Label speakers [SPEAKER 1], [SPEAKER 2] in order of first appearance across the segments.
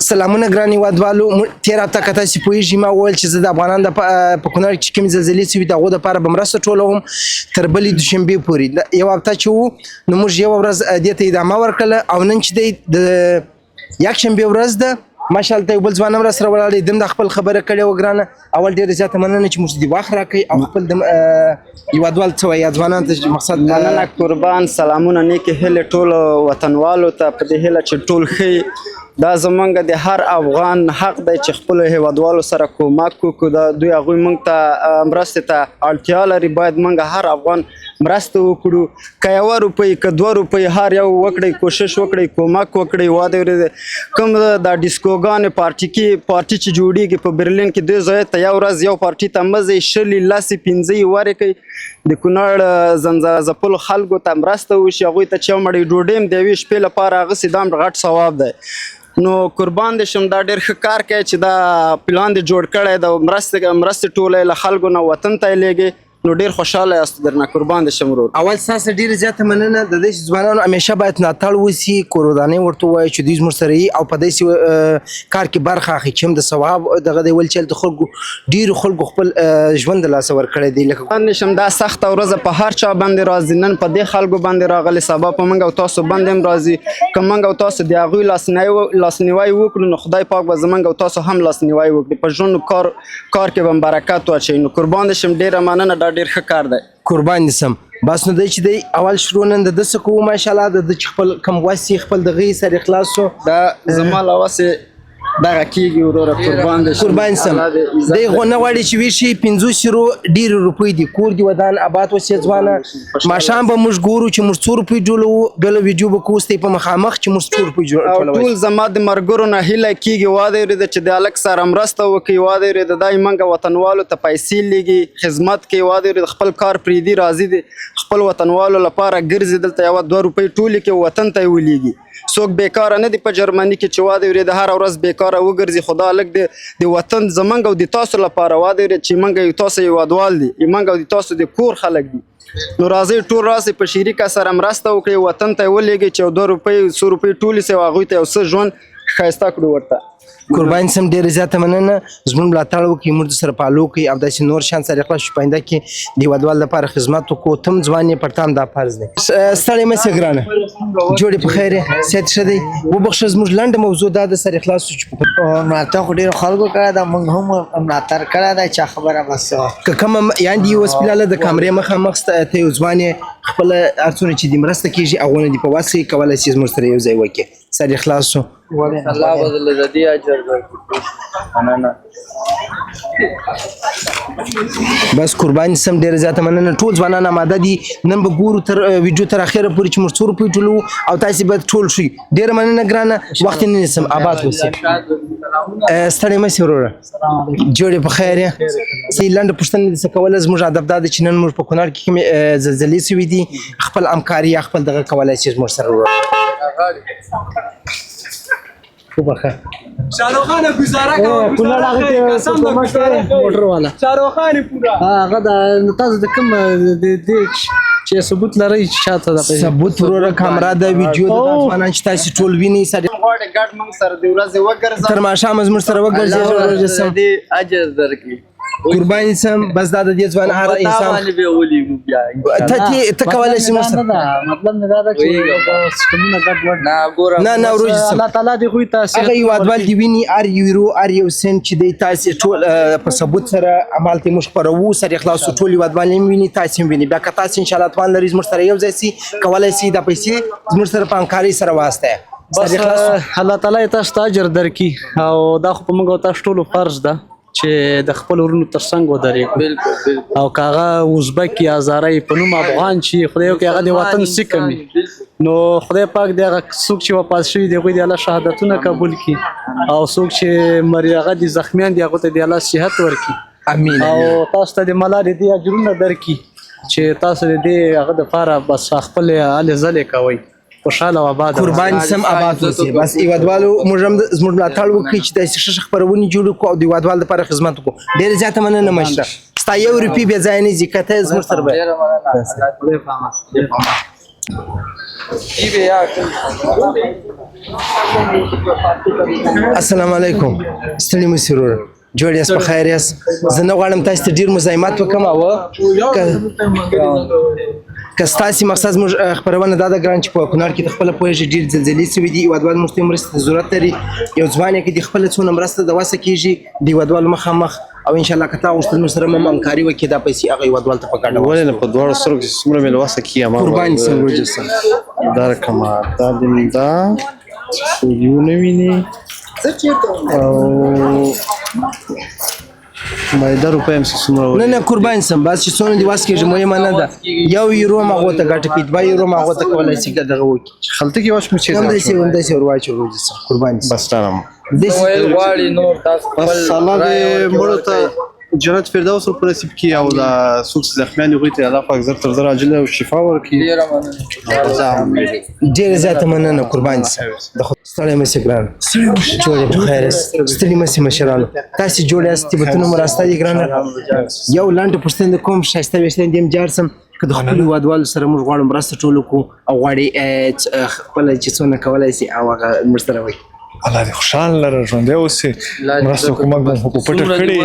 [SPEAKER 1] سلامونه ګران هېوادوالو. تېره هفته که تاسې پوهېږئ ما وویل چې زه د افغانانو په کونړ کې چې کومې زلزلې شوي د هغو دپاره به مرسته ټولوم تر بلې دوشنبې پورې. یوه هفته چې وو نو موږ یوه ورځ دې ته ادامه ورکړله او نن چې دی د یکشنبې ورځ ده ماشاءالله یو بل ځوان هم راسره ولاړ دی، دم د خپل خبره کړې وه ګرانه. اول ډېره زیاته مننه چې موږ ته دې وخت راکوئ او خپل هېوادوال څه وایي ځوانانو ته چې مقصد
[SPEAKER 2] مننه قربان. سلامونه نیکې هیلې ټولو وطنوالو ته په دې هیله چې ټول ښه. دا زمونږ د هر افغان حق دی چې خپلو هېوادوالو سره کومک وکړو. دا دوی هغوی موږ ته مرستې ته اړتیا لري، باید موږ هر افغان مرسته وکړو. که یوه روپۍ که دوه روپۍ هر یو وکړئ، کوشش وکړئ، کومک وکړئ. واده کوم دا ډیسکوګانې پارټي چې جوړېږي په برلین کې دې ځای ته یو ورځ یو پارټي ته مزئ 20 لسې 15 ورکړئ. د کونړ ځپلو خلکو ته مرسته وشي، هغوی ته چې یو مړۍ ډوډۍ هم د یوې شپې لپاره اغوسي، دا هم غټ ثواب دی. نو قربان دې شم، دا ډېر ښه کار کوي چې دا پلان دې جوړ کړی د مرستې ټولې له خلکو نه وطن ته یې لیږي. نو ډېر خوشحاله یاست درنه، قربان دې شم ورور.
[SPEAKER 1] اول ستاسو ډېره زیاته مننه. د داسې ځوانانو همیشه باید ملاتړ وسي، کورودانۍ ورته ووایي چې دوی زموږ سره یي او په داسې کار کې برخه اخلي چې هم د ثواب دغه دی. ولې چې هلته خلکو ډېرو خلکو خپل ژوند د لاسه ورکړی دی. لکه
[SPEAKER 2] قربان دې شم، دا سخته ورځ په هر چا باندې راځي. نن په دې خلکو باندې راغلی، سبا په موږ او تاسو باندې هم راځي. که موږ او تاسو د هغوی لاسنیوی وکړو نو خدای پاک به زموږ او تاسو هم لاسنیوی وکړي، په ژوند کار کې به برکت واچوي. نو قربان دې شم، ډېره مننه، دا ډېر ښه کار دی.
[SPEAKER 1] قربان دې سم. بس نو دی چې دی اول شروع نن د ده څه کوو ماشاءالله، د ده چې خپل کم وس یې خپل دغه یې سر اخلاص شو.
[SPEAKER 2] دا زما له وسې دغه کېږي وروره. قربان دې شم.
[SPEAKER 1] قربان سم. دی نه غواړي چې ویې شي 50 ډېرې روپۍ دي، کور دي ودان آباد وسې ځوانه. ماښام به موږ ګورو چې موږ 2 روپۍ ډولوو، بله ویډیو به کوو ستی په مخامخ چې موږ 2 روپۍ ټولوو.
[SPEAKER 2] ټول زما د ملګرو نه هیله کېږي، واده اورېده چې د هلک سره مرسته وکړي. واده اورېده دا موږ وطنوالو ته پیسې لیږي، خدمت کوي. واده اورېده خپل کار پرېږدي، راځي د خپل وطنوالو لپاره ګرځي، دلته یوه 2 روپۍ ټولې کې وطن ته یې ولیږي. څوک بیکاره نه دی په جرمني کې چې واده اورېده هره ورځ بیکاره وګرځي. خو دا هلک د وطن زموږ او د تاسو لپاره واده اورېد چې موږ یو تاسو هېوادوال دي، موږ او د تاسو د کور خلک دي. نو راځئ ټول راسئ په شریکه سره مرسته وکړئ، وطن ته یې ولېږئ چې 2 روپۍ 100 روپۍ ټولې سي او هغوی ته یو څه ژوند ښایسته کړو ورته.
[SPEAKER 1] قربان سم. ډېره زیاته مننه. زموږ ملاتړ وکړئ، موږ درسره فالو کړئ او داسې نور شیان سره اخلاص شو. په آینده کې د هېوادوال لپاره خدمت وکړو. ته هم ځوان یې، پر تا هم دا فرض دی. ستړی مه سې ګرانه، جوړې په خیر یې، صحت ښه دی. وبخښه زموږ لنډه موضوع دا د سر اخلاص شو چې
[SPEAKER 3] ملاتړ خو ډېرو خلکو کړی ده، موږ هم ملاتړ کړی دی. چا خبره بس
[SPEAKER 1] که کومه یعنې یو سپیناله د کامرې مخامخ ته یو ځوان یې خپله هر څونه چې دې مرسته کېږي هغونه دې په وس کې کولی شي زموږ سره یو ځای وکړي. سر اخلاص شو.
[SPEAKER 2] الله بدله د دې اجر درکړي. مننه.
[SPEAKER 1] بس قربان سم. ډېره زیاته مننه. ټول ځوانان آماده دي. نن به ګورو تر ویډیو تر اخره پورې چې موږ 2 روپۍ ټولوو او تاسې به ټول شئ. ډېره مننه ګرانه، وخت یې نه نیسم. آباد اوسئ، ستړی مه سې وروره، جوړې په خیر یې. صحیح لنډه پوښتنه دې څه کوله. زموږ هدف دا دی چې نن موږ په کونړ کې کومې زلزلې شوي دي خپل همکاري یا خپل دغه کولی شي زموږ سره وروره. وبخښه
[SPEAKER 4] شاهرخ خان گزاره کوي
[SPEAKER 3] کونړ هغه کې موټر والا
[SPEAKER 4] شاهرخ خان پورا
[SPEAKER 3] هغه د تاسو د کوم د چې ثبوت لري چې شاته د
[SPEAKER 1] ثبوت وروره کامera د ویډیو د ځوانان چې تاسو ټول وینئ سره
[SPEAKER 2] غواړي ګډ موږ سره د ورځې وګرځه
[SPEAKER 1] تر ماښامه زموږ سره وګرځي.
[SPEAKER 2] دې اجر درکړي.
[SPEAKER 1] قربان سم. بس دا د دې ځوان هر انسان
[SPEAKER 2] به ولېږو بیا
[SPEAKER 1] ته کولی شي
[SPEAKER 3] مطلب نه دا چې کومه ګډ وډ
[SPEAKER 1] نه ورو
[SPEAKER 3] الله تعالی دې خو تاسو
[SPEAKER 1] هغه هېوادوال دې ویني هر یورو هر یو سنټ چې دی تاسې ټول په ثبوت سره همالته موږ خپروو. سر اخلاص ټول هېوادوال هم ویني، تاسې هم ویني. بیا که تاسې انشاءالله توان لرئ زموږ سره یو ځای سي، کولی شي دا پیسې زموږ سره په همکارۍ سره واستئ.
[SPEAKER 3] بس الله تعالی تاسو ته اجر درکړي او دا خو په موږ او تاسو ټولو فرض ده چې د خپل ورونو تر څنګ ودرېږو. او که هغه ازبک یا هزاره په نوم افغان چې خدای وکړي هغه د وطن سیکه وي، نو خدای پاک د هغه څوک چې وفات شوي دي هغوی د الله شهادتونه قبول کړي او څوک چې هغه دي زخمیان دي هغو ته د الله صحت ورکړي.
[SPEAKER 1] امین.
[SPEAKER 3] او تاسو ته د ملا د دې اجرونه درکړي چې تاسو د دې هغه دپاره بس خپل هلې ځلې کوئ. خوشحاله او آباد.
[SPEAKER 1] قربان سم. آباد اوسئ. بس هېوادوالو موږ هم زموږ ملاتړ وکړئ چې داسې ښه خپرونې جوړې کړو او د هېوادوال لپاره خدمت وکړو. ډېره زیاته مننه مشره. ستا 1 روپۍ بې ځایه نه ځي، که ته زموږ سره به السلام علیکم ستړي مو سرور جوړ یاست په خیر یاست زه نه غواړم تاسو ته ډیر مزاحمت وکړم او که ستاسو مقصد موږ خبرونه دا د ګران چې په کونړ کې د خپل پوهې ډیر زلزلې سوي دي هیوادوال موږ ته مرسته ضرورت لري یو ځوان کې د خپل څونه مرسته د واسه کیږي د هیوادوال مخامخ او ان شاء الله که تا غوښتل نو سره هم همکاري وکړي دا پیسې هغه هیوادوال ته په ګډه
[SPEAKER 5] ولې نه په دواړو سترګو چې څومره مې له وسه کېږي
[SPEAKER 1] قربان سم روجسم
[SPEAKER 5] دا رقمه دا دې دا سوډیو نه ویني او مایده روپۍ هم چې څومره
[SPEAKER 1] نه نه قربان سم بس چې څونه دی واس کېږي مهمه نه ده یو یورو ما غوته ګټه کې 2 یورو ما غوته کولای شي دغه وکړي
[SPEAKER 5] خلطه کې واش مې چې
[SPEAKER 1] همداسې ورواچو روجسم قربان سم
[SPEAKER 5] بس تارم
[SPEAKER 6] غواړي نور تاسو
[SPEAKER 5] بس الله دې مړو ته جنت فردوس ورپه نصیب کړي او دا څوک چې زخمیان دي هغوی ته الله پاک زر تر زر عاجله او شفا ورکړي
[SPEAKER 1] ډېره زیاته مننه قربان سم د خدای ستړی مه سې ګرانه جوړ یې په خیر یاست ستړي مه سې مشرانو تاسې جوړ یاست طبتونه مو راسته دي ګرانه یو لنډه پوښتنه کوم ښایسته ویښتان دې هم جار سم که د خپلو هیوادوالو سره موږ غواړو مرسته ټول وکړو او غواړې خپله چې څونه کولی سي او هغه موږ سره وایي
[SPEAKER 7] الله دې خوشحاله لره ژوندی اوسې مرسته کومک مو په پټه کړې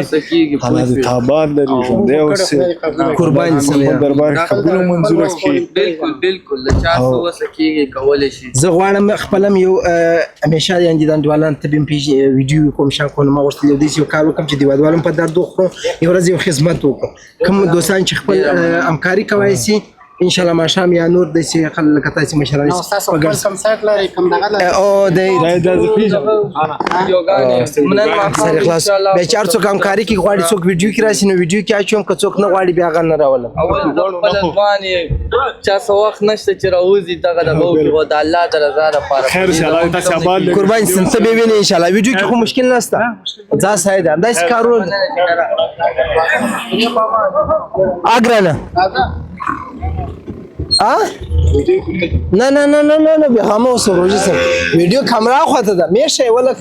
[SPEAKER 7] الله دې تا آباد لري ژوندی اوسې
[SPEAKER 1] قربان سم
[SPEAKER 7] په دربار کې قبوله منظوره کړي
[SPEAKER 6] بالکل له چا څه وسه کېږي کولی شي
[SPEAKER 1] زه غواړم خپله م یو همیشه یعنې د انډیوالانو ته به م ویډیو کوم شان کوم ما غوښتل یو داسې یو کار وکړم چې د هیوادوالو هم په درد وخورو یو ورځ یو خدمت وکړو کوم دوستان چې خپل همکاري کولی سي ان شاء الله ماښام یا نور داسې خلک لکه تاسې مشران په ګډ
[SPEAKER 2] کم سایت لري کم دغه
[SPEAKER 1] او دی
[SPEAKER 6] مننه
[SPEAKER 1] سره خلاص بیا چې هر څوک همکاري کوي غواړي څوک ویډیو کې راشي نو ویډیو کې اچوم که څوک نه غواړي بیا هغه نه راولم
[SPEAKER 6] اول د خپل ځوان یې چا څه وخت نشته چې راوځي دغه دغه وکړي خو د الله د رضا لپاره
[SPEAKER 7] خیر شه الله دې تاسې آباد لري
[SPEAKER 1] قربان سم ته به وینې ان شاء الله ویډیو کې خو مشکل نشته ځا ساید داسې کارونه اګرانه نه نه نه نه نه نه به همه اوس روزي سم ویډیو کیمرا خواته ده میشه ولک